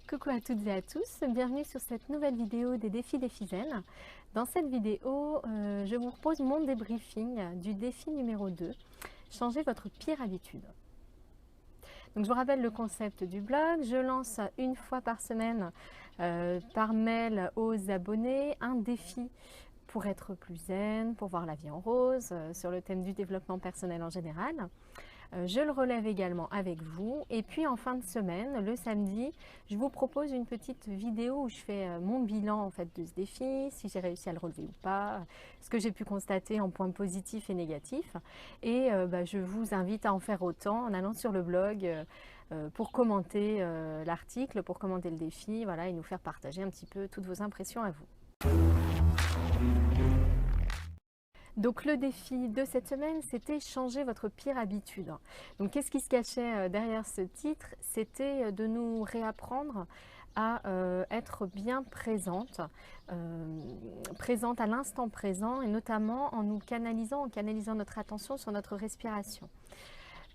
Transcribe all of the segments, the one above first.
Coucou à toutes et à tous, bienvenue sur cette nouvelle vidéo des défis d'Ephizen. Dans cette vidéo, je vous propose mon débriefing du défi numéro 2, changer votre pire habitude. Donc, je vous rappelle le concept du blog, je lance une fois par semaine par mail aux abonnés un défi pour être plus zen, pour voir la vie en rose, sur le thème du développement personnel en général. Je le relève également avec vous. Et puis en fin de semaine, le samedi, je vous propose une petite vidéo où je fais mon bilan en fait de ce défi, si j'ai réussi à le relever ou pas, ce que j'ai pu constater en points positifs et négatifs. Et je vous invite à en faire autant en allant sur le blog pour commenter l'article, pour commenter le défi, voilà, et nous faire partager un petit peu toutes vos impressions à vous. Donc le défi de cette semaine, c'était changer votre pire habitude. Donc qu'est-ce qui se cachait derrière ce titre? C'était de nous réapprendre à être bien présente, présente à l'instant présent et notamment en nous canalisant, en canalisant notre attention sur notre respiration.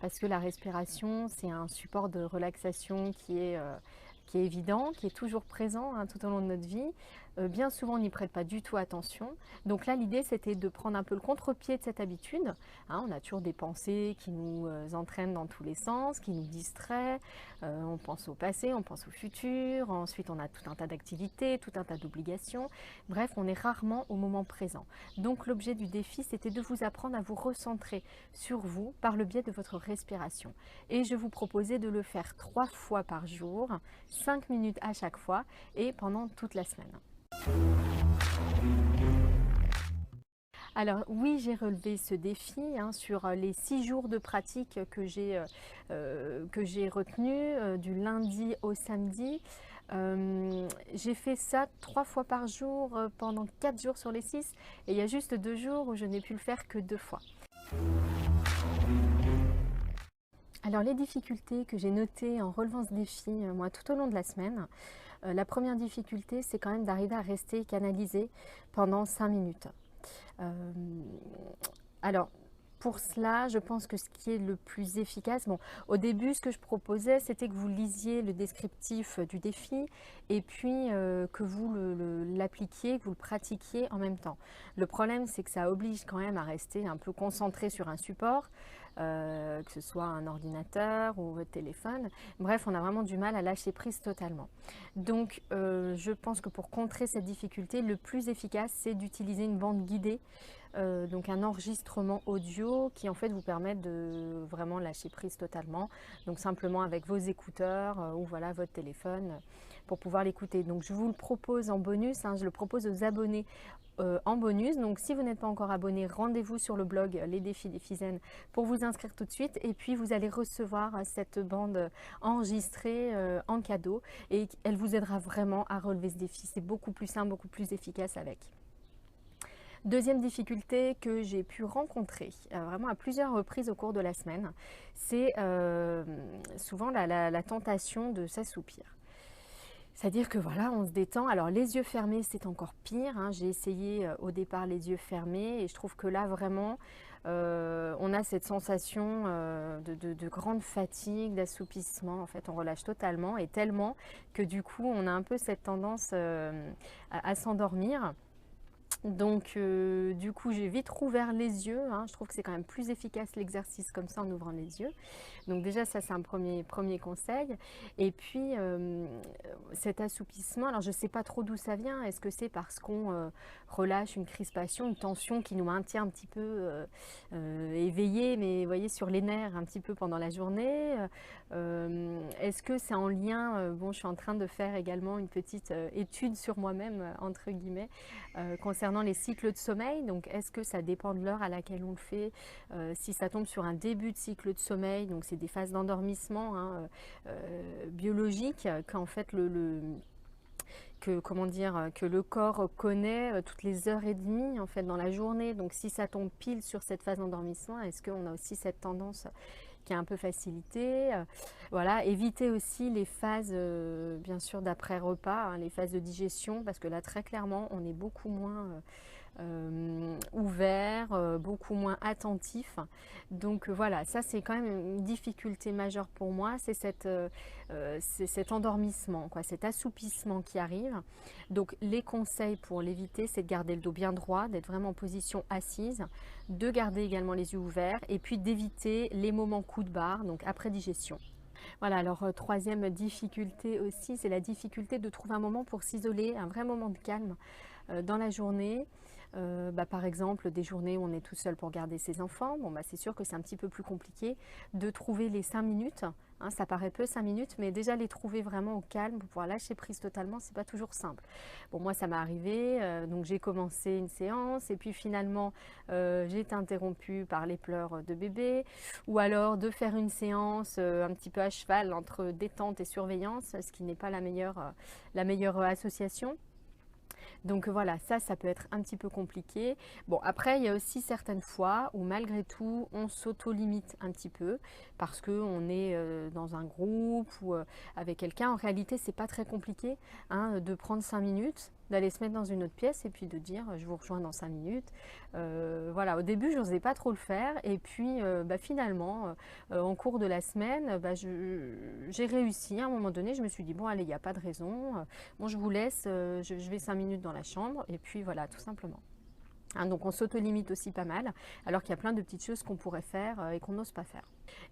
Parce que la respiration, c'est un support de relaxation qui est évident, qui est toujours présent tout au long de notre vie. Bien souvent, on n'y prête pas du tout attention. Donc là, l'idée, c'était de prendre un peu le contre-pied de cette habitude. On a toujours des pensées qui nous entraînent dans tous les sens, qui nous distraient. On pense au passé, on pense au futur. Ensuite, on a tout un tas d'activités, tout un tas d'obligations. Bref, on est rarement au moment présent. Donc l'objet du défi, c'était de vous apprendre à vous recentrer sur vous par le biais de votre respiration. Et je vous proposais de le faire 3 fois par jour, 5 minutes à chaque fois et pendant toute la semaine. Alors oui, j'ai relevé ce défi sur les 6 jours de pratique que j'ai retenu du lundi au samedi. J'ai fait ça 3 fois par jour pendant 4 jours sur les 6 et il y a juste 2 jours où je n'ai pu le faire que 2 fois. Alors les difficultés que j'ai notées en relevant ce défi, moi tout au long de la semaine, la première difficulté c'est quand même d'arriver à rester canalisé pendant 5 minutes. Alors pour cela, je pense que ce qui est le plus efficace, bon, au début, ce que je proposais, c'était que vous lisiez le descriptif du défi et puis que vous l'appliquiez, que vous le pratiquiez en même temps. Le problème, c'est que ça oblige quand même à rester un peu concentré sur un support, que ce soit un ordinateur ou votre téléphone. Bref, on a vraiment du mal à lâcher prise totalement. Donc, je pense que pour contrer cette difficulté, le plus efficace, c'est d'utiliser une bande guidée. Donc un enregistrement audio qui en fait vous permet de vraiment lâcher prise totalement, donc simplement avec vos écouteurs ou voilà votre téléphone pour pouvoir l'écouter. Donc je vous le propose en bonus, je le propose aux abonnés en bonus. Donc si vous n'êtes pas encore abonné, rendez-vous sur le blog Les Défis d'Ephizen pour vous inscrire tout de suite et puis vous allez recevoir cette bande enregistrée en cadeau et elle vous aidera vraiment à relever ce défi. C'est beaucoup plus simple, beaucoup plus efficace avec. Deuxième difficulté que j'ai pu rencontrer vraiment à plusieurs reprises au cours de la semaine, c'est souvent la tentation de s'assoupir. C'est-à-dire que voilà, on se détend. Alors les yeux fermés, c'est encore pire. J'ai essayé au départ les yeux fermés et je trouve que là vraiment, on a cette sensation de grande fatigue, d'assoupissement. En fait, on relâche totalement et tellement que du coup, on a un peu cette tendance à s'endormir. Donc du coup j'ai vite rouvert les yeux, je trouve que c'est quand même plus efficace l'exercice comme ça en ouvrant les yeux. Donc déjà ça c'est un premier conseil. Et puis cet assoupissement, alors je ne sais pas trop d'où ça vient, est-ce que c'est parce qu'on relâche une crispation, une tension qui nous maintient un petit peu éveillés, mais vous voyez sur les nerfs un petit peu pendant la journée. Est-ce que c'est en lien, bon je suis en train de faire également une petite étude sur moi-même entre guillemets concernant les cycles de sommeil. Donc est-ce que ça dépend de l'heure à laquelle on le fait, si ça tombe sur un début de cycle de sommeil, donc c'est des phases d'endormissement biologiques qu'en fait que le corps connaît toutes les heures et demie en fait dans la journée. Donc si ça tombe pile sur cette phase d'endormissement, est-ce qu'on a aussi cette tendance qui est un peu facilitée, voilà, éviter aussi les phases bien sûr d'après repas, les phases de digestion, parce que là très clairement on est beaucoup moins ouvert, beaucoup moins attentif. Donc voilà, ça c'est quand même une difficulté majeure pour moi, c'est cet endormissement, quoi, cet assoupissement qui arrive. Donc les conseils pour l'éviter, c'est de garder le dos bien droit, d'être vraiment en position assise, de garder également les yeux ouverts et puis d'éviter les moments coups de barre, donc après digestion. Voilà, alors troisième difficulté aussi, c'est la difficulté de trouver un moment pour s'isoler, un vrai moment de calme dans la journée. Par exemple, des journées où on est tout seul pour garder ses enfants, bon, c'est sûr que c'est un petit peu plus compliqué de trouver les 5 minutes. Hein, ça paraît peu 5 minutes, mais déjà les trouver vraiment au calme pour pouvoir lâcher prise totalement, c'est pas toujours simple. Bon, moi ça m'est arrivé, donc j'ai commencé une séance et puis finalement j'ai été interrompue par les pleurs de bébé, ou alors de faire une séance un petit peu à cheval entre détente et surveillance, ce qui n'est pas la meilleure association. Donc voilà, ça peut être un petit peu compliqué. Bon, après, il y a aussi certaines fois où malgré tout, on s'auto-limite un petit peu parce qu'on est dans un groupe ou avec quelqu'un. En réalité, c'est pas très compliqué hein, de prendre 5 minutes, d'aller se mettre dans une autre pièce et puis de dire je vous rejoins dans 5 minutes. Voilà, au début, je n'osais pas trop le faire et puis finalement, en cours de la semaine, j'ai réussi. À un moment donné, je me suis dit bon, allez, il n'y a pas de raison. Bon, je vous laisse, je vais 5 minutes dans la chambre et puis voilà, tout simplement. Hein, donc on s'auto-limite aussi pas mal, alors qu'il y a plein de petites choses qu'on pourrait faire et qu'on n'ose pas faire.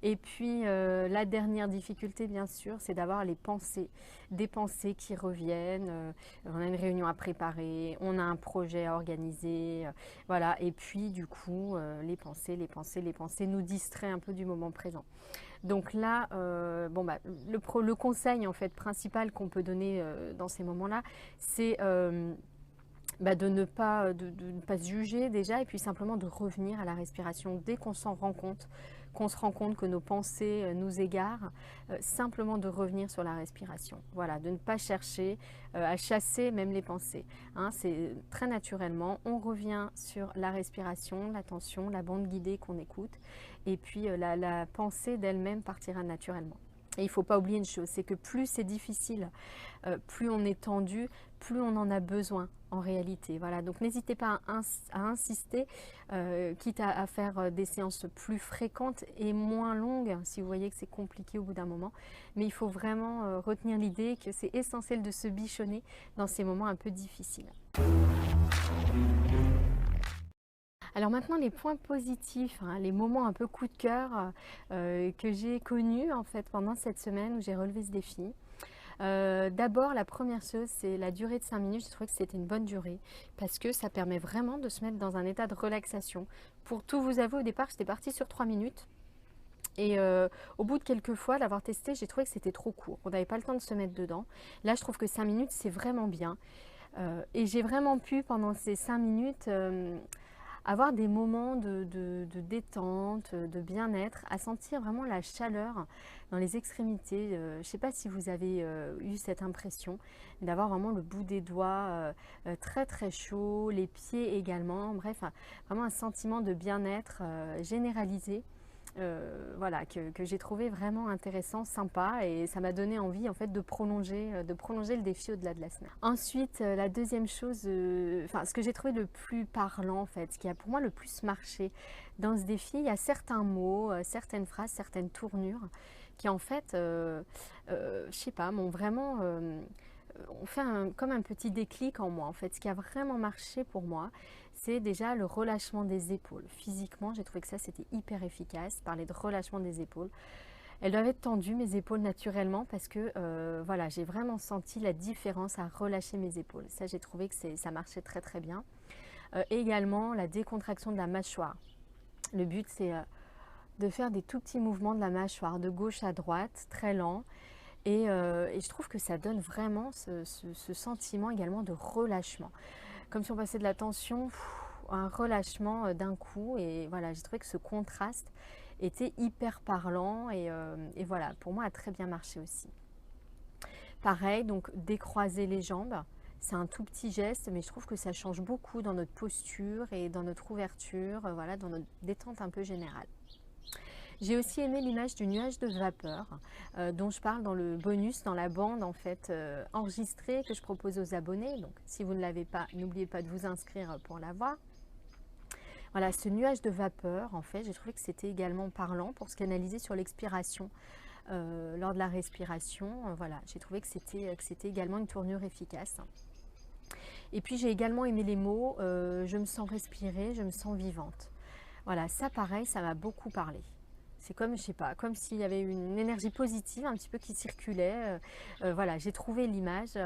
Et puis la dernière difficulté, bien sûr, c'est d'avoir les pensées, des pensées qui reviennent. On a une réunion à préparer, on a un projet à organiser, voilà. Et puis du coup, les pensées nous distraient un peu du moment présent. Donc là, le conseil en fait principal qu'on peut donner dans ces moments-là, c'est de ne pas se juger déjà et puis simplement de revenir à la respiration dès qu'on s'en rend compte, qu'on se rend compte que nos pensées nous égarent, simplement de revenir sur la respiration. Voilà, de ne pas chercher à chasser même les pensées. Hein, c'est très naturellement, on revient sur la respiration, l'attention, la bande guidée qu'on écoute et puis la pensée d'elle-même partira naturellement. Et il ne faut pas oublier une chose, c'est que plus c'est difficile, plus on est tendu, plus on en a besoin en réalité. Voilà, donc n'hésitez pas à insister, quitte à faire des séances plus fréquentes et moins longues, si vous voyez que c'est compliqué au bout d'un moment. Mais il faut vraiment retenir l'idée que c'est essentiel de se bichonner dans ces moments un peu difficiles. Alors maintenant, les points positifs, hein, les moments un peu coup de cœur que j'ai connus en fait pendant cette semaine où j'ai relevé ce défi. D'abord, la première chose, c'est la durée de 5 minutes. Je trouvais que c'était une bonne durée parce que ça permet vraiment de se mettre dans un état de relaxation. Pour tout vous avouer, au départ, j'étais partie sur 3 minutes. Et au bout de quelques fois d'avoir testé, j'ai trouvé que c'était trop court. On n'avait pas le temps de se mettre dedans. Là, je trouve que 5 minutes, c'est vraiment bien. Et j'ai vraiment pu, pendant ces 5 minutes, avoir des moments de détente, de bien-être, à sentir vraiment la chaleur dans les extrémités. Je ne sais pas si vous avez eu cette impression d'avoir vraiment le bout des doigts très très chaud, les pieds également, bref, vraiment un sentiment de bien-être généralisé. Voilà, que j'ai trouvé vraiment intéressant, sympa, et ça m'a donné envie en fait de prolonger le défi au-delà de la semaine. Ensuite, la deuxième chose, ce que j'ai trouvé le plus parlant en fait, ce qui a pour moi le plus marché dans ce défi, il y a certains mots, certaines phrases, certaines tournures qui en fait, je sais pas, m'ont vraiment on fait comme un petit déclic en moi en fait. Ce qui a vraiment marché pour moi, c'est déjà le relâchement des épaules. Physiquement, j'ai trouvé que ça c'était hyper efficace, parler de relâchement des épaules. Elles doivent être tendues, mes épaules, naturellement, parce que voilà, j'ai vraiment senti la différence à relâcher mes épaules. Ça, j'ai trouvé que ça marchait très très bien. Également, la décontraction de la mâchoire. Le but, c'est de faire des tout petits mouvements de la mâchoire, de gauche à droite, très lents. Et je trouve que ça donne vraiment ce sentiment également de relâchement. Comme si on passait de la tension à un relâchement d'un coup. Et voilà, j'ai trouvé que ce contraste était hyper parlant. Et voilà, pour moi, a très bien marché aussi. Pareil, donc décroiser les jambes. C'est un tout petit geste, mais je trouve que ça change beaucoup dans notre posture et dans notre ouverture, voilà, dans notre détente un peu générale. J'ai aussi aimé l'image du nuage de vapeur dont je parle dans le bonus, dans la bande en fait enregistrée que je propose aux abonnés. Donc si vous ne l'avez pas, n'oubliez pas de vous inscrire pour la voir. Voilà, ce nuage de vapeur, en fait, j'ai trouvé que c'était également parlant pour se canaliser sur l'expiration. Lors de la respiration, voilà, j'ai trouvé que c'était également une tournure efficace. Et puis j'ai également aimé les mots je me sens respirer, je me sens vivante. Voilà, ça pareil, ça m'a beaucoup parlé. C'est comme, je sais pas, comme s'il y avait une énergie positive un petit peu qui circulait. Voilà, j'ai trouvé l'image.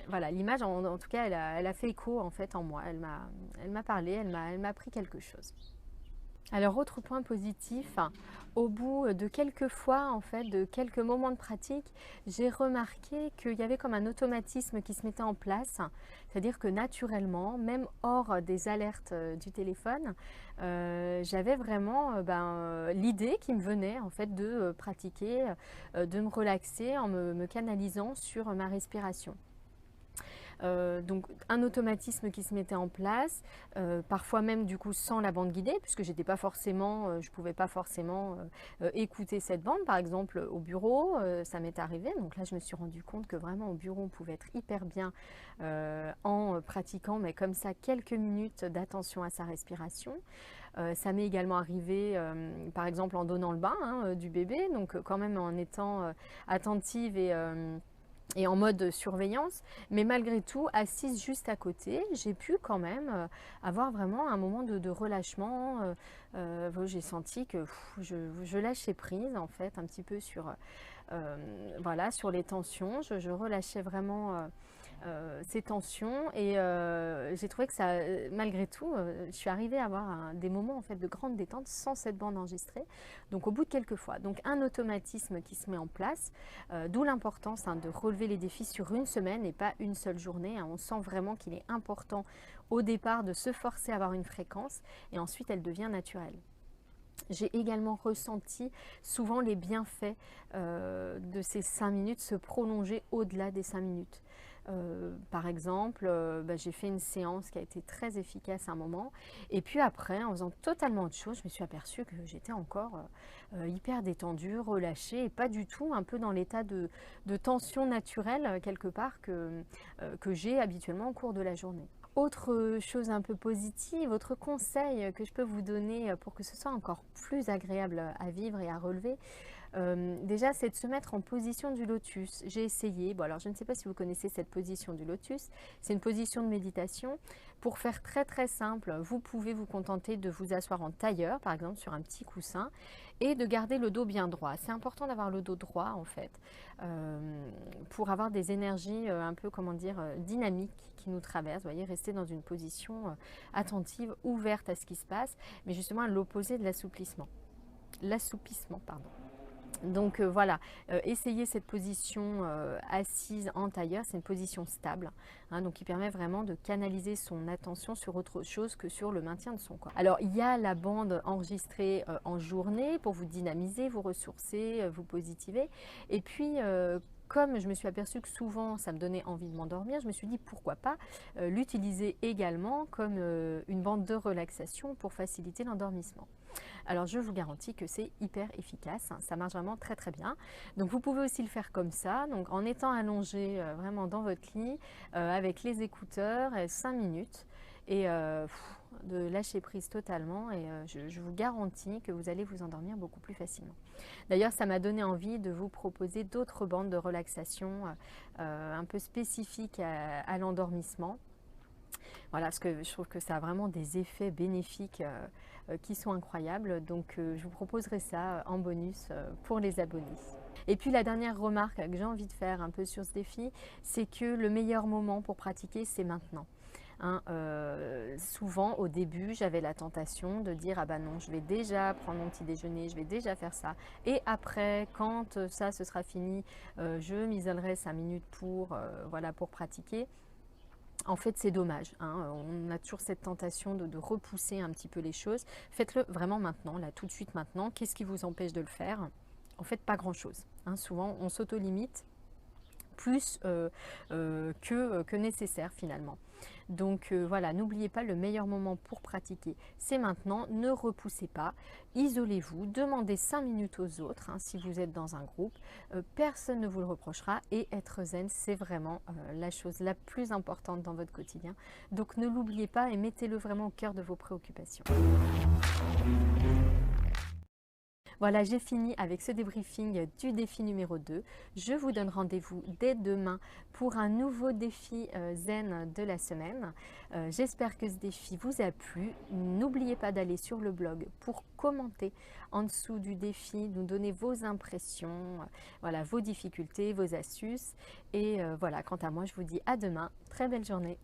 Voilà, l'image, en tout cas, elle a fait écho en fait en moi. Elle m'a parlé, elle m'a appris quelque chose. Alors, autre point positif, au bout de quelques fois, en fait, de quelques moments de pratique, j'ai remarqué qu'il y avait comme un automatisme qui se mettait en place. C'est-à-dire que naturellement, même hors des alertes du téléphone, j'avais vraiment l'idée qui me venait en fait de pratiquer, de me relaxer en me canalisant sur ma respiration. Donc un automatisme qui se mettait en place, parfois même du coup sans la bande guidée, puisque j'étais pas forcément, je pouvais pas forcément écouter cette bande. Par exemple au bureau, ça m'est arrivé. Donc là je me suis rendu compte que vraiment au bureau on pouvait être hyper bien en pratiquant, mais comme ça quelques minutes d'attention à sa respiration. Ça m'est également arrivé, par exemple en donnant le bain du bébé, donc quand même en étant attentive et en mode surveillance, mais malgré tout, assise juste à côté, j'ai pu quand même avoir vraiment un moment de relâchement. J'ai senti que je lâchais prise en fait un petit peu sur, voilà, sur les tensions. Je relâchais vraiment ces tensions et j'ai trouvé que ça, malgré tout, je suis arrivée à avoir des moments en fait de grande détente sans cette bande enregistrée. Donc au bout de quelques fois, donc un automatisme qui se met en place, d'où l'importance de relever les défis sur une semaine et pas une seule journée. On sent vraiment qu'il est important au départ de se forcer à avoir une fréquence et ensuite elle devient naturelle. J'ai également ressenti souvent les bienfaits de ces 5 minutes se prolonger au-delà des 5 minutes. Par exemple, j'ai fait une séance qui a été très efficace à un moment. Et puis après, en faisant totalement autre chose, je me suis aperçue que j'étais encore hyper détendue, relâchée et pas du tout un peu dans l'état de tension naturelle quelque part que j'ai habituellement au cours de la journée. Autre chose un peu positive, autre conseil que je peux vous donner pour que ce soit encore plus agréable à vivre et à relever, déjà, c'est de se mettre en position du lotus. J'ai essayé, bon alors je ne sais pas si vous connaissez cette position du lotus, c'est une position de méditation. Pour faire très très simple, vous pouvez vous contenter de vous asseoir en tailleur, par exemple sur un petit coussin, et de garder le dos bien droit. C'est important d'avoir le dos droit en fait, pour avoir des énergies un peu, comment dire, dynamiques qui nous traversent. Vous voyez, rester dans une position attentive, ouverte à ce qui se passe, mais justement à l'opposé de l'assouplissement. L'assoupissement, pardon. Donc voilà, essayez cette position assise en tailleur, c'est une position stable, donc qui permet vraiment de canaliser son attention sur autre chose que sur le maintien de son corps. Alors il y a la bande enregistrée en journée pour vous dynamiser, vous ressourcer, vous positiver, et puis comme je me suis aperçue que souvent ça me donnait envie de m'endormir, je me suis dit pourquoi pas l'utiliser également comme une bande de relaxation pour faciliter l'endormissement. Alors je vous garantis que c'est hyper efficace, ça marche vraiment très très bien. Donc vous pouvez aussi le faire comme ça, donc en étant allongé vraiment dans votre lit, avec les écouteurs, 5 minutes, et de lâcher prise totalement, et je vous garantis que vous allez vous endormir beaucoup plus facilement. D'ailleurs, ça m'a donné envie de vous proposer d'autres bandes de relaxation un peu spécifiques à l'endormissement. Voilà, parce que je trouve que ça a vraiment des effets bénéfiques qui sont incroyables. Donc je vous proposerai ça en bonus pour les abonnés. Et puis la dernière remarque que j'ai envie de faire un peu sur ce défi, c'est que le meilleur moment pour pratiquer, c'est maintenant. Souvent au début j'avais la tentation de dire ah bah non, je vais déjà prendre mon petit déjeuner, je vais déjà faire ça, et après quand ça ce sera fini, je m'isolerai 5 minutes pour voilà, pour pratiquer. En fait, c'est dommage, on a toujours cette tentation de repousser un petit peu les choses. Faites-le vraiment maintenant, là, tout de suite maintenant. Qu'est-ce qui vous empêche de le faire? En fait, pas grand-chose. Souvent, on s'auto-limite plus que nécessaire finalement. Donc voilà, n'oubliez pas, le meilleur moment pour pratiquer, c'est maintenant. Ne repoussez pas, isolez-vous, demandez 5 minutes aux autres, hein, si vous êtes dans un groupe. Personne ne vous le reprochera, et être zen, c'est vraiment la chose la plus importante dans votre quotidien. Donc ne l'oubliez pas et mettez-le vraiment au cœur de vos préoccupations. Voilà, j'ai fini avec ce débriefing du défi numéro 2. Je vous donne rendez-vous dès demain pour un nouveau défi zen de la semaine. J'espère que ce défi vous a plu. N'oubliez pas d'aller sur le blog pour commenter en dessous du défi, nous donner vos impressions, voilà, vos difficultés, vos astuces. Et voilà, quant à moi, je vous dis à demain. Très belle journée.